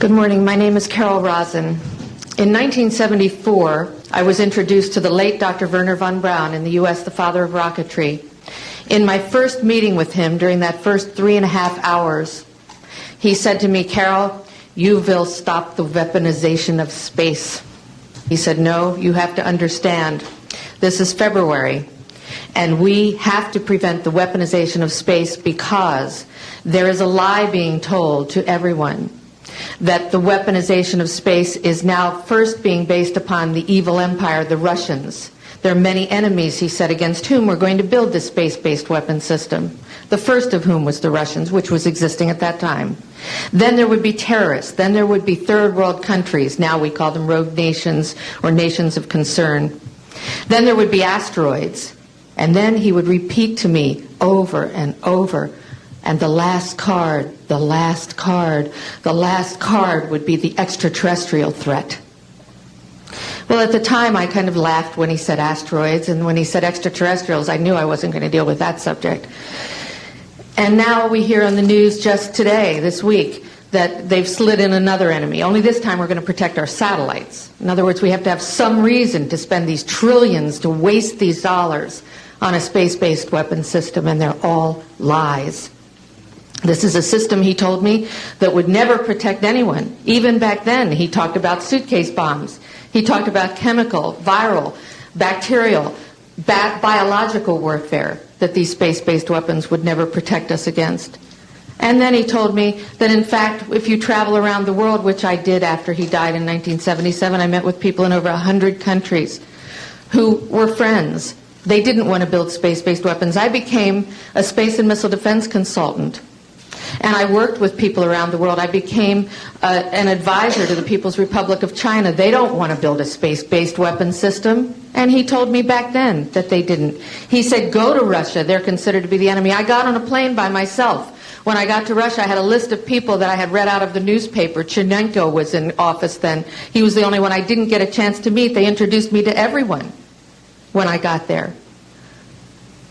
Good morning. My name is Carol Rosen. In 1974, I was introduced to the late Dr. Wernher Von Braun in the U.S., the father of rocketry. In my first meeting with him, during that first 3.5 hours, he said to me, "Carol, you will stop the weaponization of space." He said, "No, you have to understand. This is February, and we have to prevent the weaponization of space because there is a lie being told to everyone that the weaponization of space is now first being based upon the evil empire, the Russians. There are many enemies," he said, "against whom we're going to build this space-based weapon system. The first of whom was the Russians, which was existing at that time. Then there would be terrorists. Then there would be third world countries. Now we call them rogue nations or nations of concern. Then there would be asteroids." And then he would repeat to me over and over, "And the last card, the last card, the last card would be the extraterrestrial threat." Well, at the time, I kind of laughed when he said asteroids, and when he said extraterrestrials, I knew I wasn't going to deal with that subject. And now we hear on the news just today, this week, that they've slid in another enemy. Only this time we're going to protect our satellites. In other words, we have to have some reason to spend these trillions, to waste these dollars on a space-based weapon system, and they're all lies. This is a system, he told me, that would never protect anyone. Even back then, he talked about suitcase bombs. He talked about chemical, viral, bacterial, biological warfare, that these space-based weapons would never protect us against. And then he told me that, in fact, if you travel around the world, which I did after he died in 1977, I met with people in over 100 countries who were friends. They didn't want to build space-based weapons. I became a space and missile defense consultant. And I worked with people around the world. I became an advisor to the People's Republic of China. They don't want to build a space-based weapon system. And he told me back then that they didn't. He said, "Go to Russia. They're considered to be the enemy." I got on a plane by myself. When I got to Russia, I had a list of people that I had read out of the newspaper. Chernenko was in office then. He was the only one I didn't get a chance to meet. They introduced me to everyone when I got there.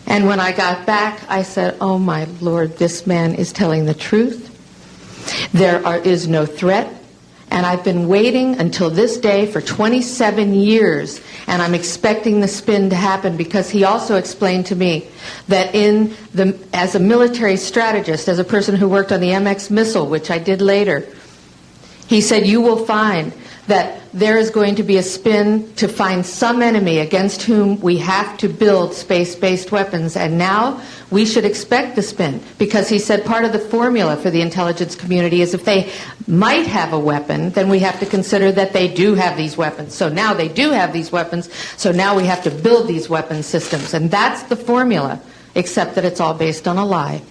And when I got back, I said, "Oh my Lord, this man is telling the truth. There is no threat." And I've been waiting until this day for 27 years, and I'm expecting the spin to happen, because he also explained to me that as a military strategist, as a person who worked on the MX missile, which I did later, he said, "You will find that there is going to be a spin to find some enemy against whom we have to build space-based weapons." And now we should expect the spin, because he said part of the formula for the intelligence community is if they might have a weapon, then we have to consider that they do have these weapons. So now they do have these weapons, so now we have to build these weapon systems. And that's the formula, except that it's all based on a lie.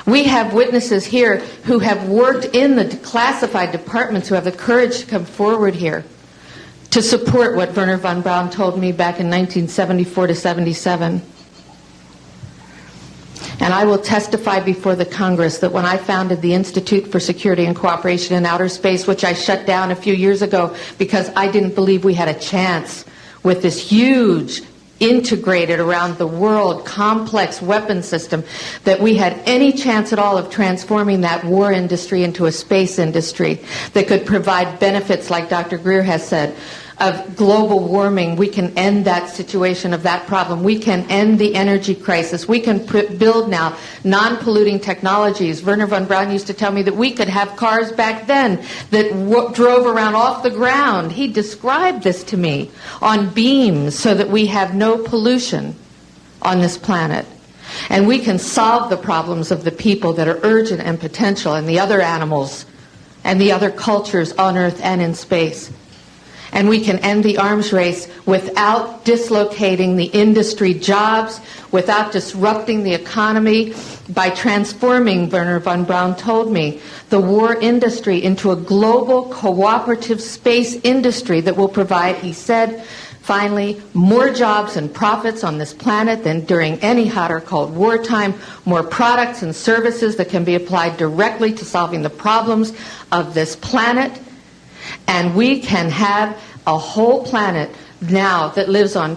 We have witnesses here who have worked in the classified departments, who have the courage to come forward here to support what Wernher Von Braun told me back in 1974 to 77. And I will testify before the Congress that when I founded the Institute for Security and Cooperation in Outer Space, which I shut down a few years ago because I didn't believe we had a chance with this huge, integrated around the world, complex weapon system, that we had any chance at all of transforming that war industry into a space industry that could provide benefits, like Dr. Greer has said, of global warming. We can end that situation of that problem. We can end the energy crisis. We can build now non-polluting technologies. Wernher von Braun used to tell me that we could have cars back then that drove around off the ground. He described this to me on beams so that we have no pollution on this planet. And we can solve the problems of the people that are urgent and potential, and the other animals and the other cultures on Earth and in space. And we can end the arms race without dislocating the industry jobs, without disrupting the economy, by transforming, Wernher von Braun told me, the war industry into a global cooperative space industry that will provide, he said, finally, more jobs and profits on this planet than during any hot or cold wartime, more products and services that can be applied directly to solving the problems of this planet. And we can have a whole planet now that lives in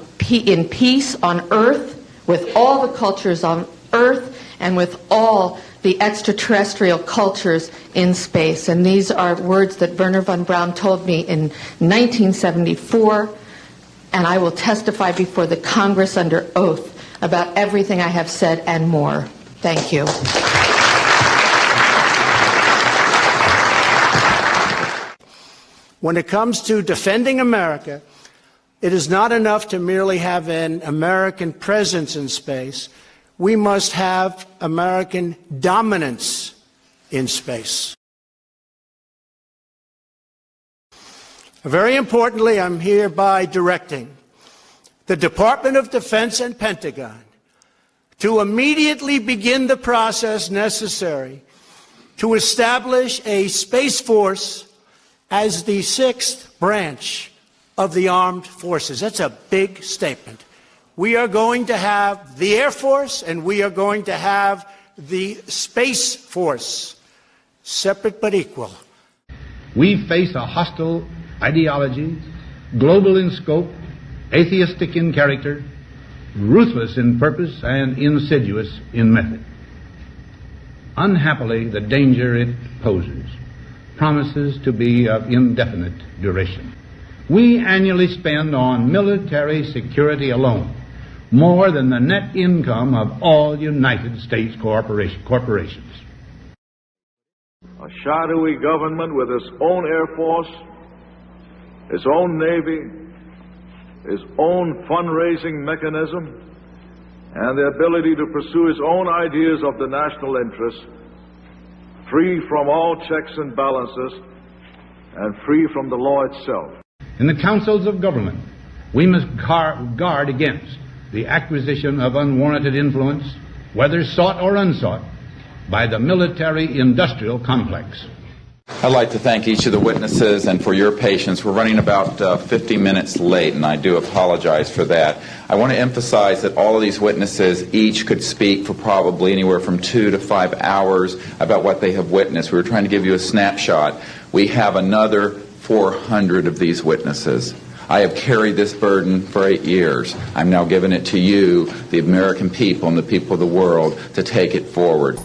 peace on Earth, with all the cultures on Earth, and with all the extraterrestrial cultures in space. And these are words that Wernher von Braun told me in 1974, and I will testify before the Congress under oath about everything I have said and more. Thank you. When it comes to defending America, it is not enough to merely have an American presence in space. We must have American dominance in space. Very importantly, I'm hereby directing the Department of Defense and Pentagon to immediately begin the process necessary to establish a Space Force as the sixth branch of the armed forces. That's a big statement. We are going to have the Air Force and we are going to have the Space Force, separate but equal. We face a hostile ideology, global in scope, atheistic in character, ruthless in purpose, and insidious in method. Unhappily, the danger it poses promises to be of indefinite duration. We annually spend on military security alone more than the net income of all United States corporations. A shadowy government with its own Air Force, its own Navy, its own fundraising mechanism, and the ability to pursue its own ideas of the national interest, free from all checks and balances, and free from the law itself. In the councils of government, we must guard against the acquisition of unwarranted influence, whether sought or unsought, by the military-industrial complex. I'd like to thank each of the witnesses and for your patience. We're running about 50 minutes late, and I do apologize for that. I want to emphasize that all of these witnesses each could speak for probably anywhere from 2 to 5 hours about what they have witnessed. We were trying to give you a snapshot. We have another 400 of these witnesses. I have carried this burden for 8 years. I'm now giving it to you, the American people and the people of the world, to take it forward.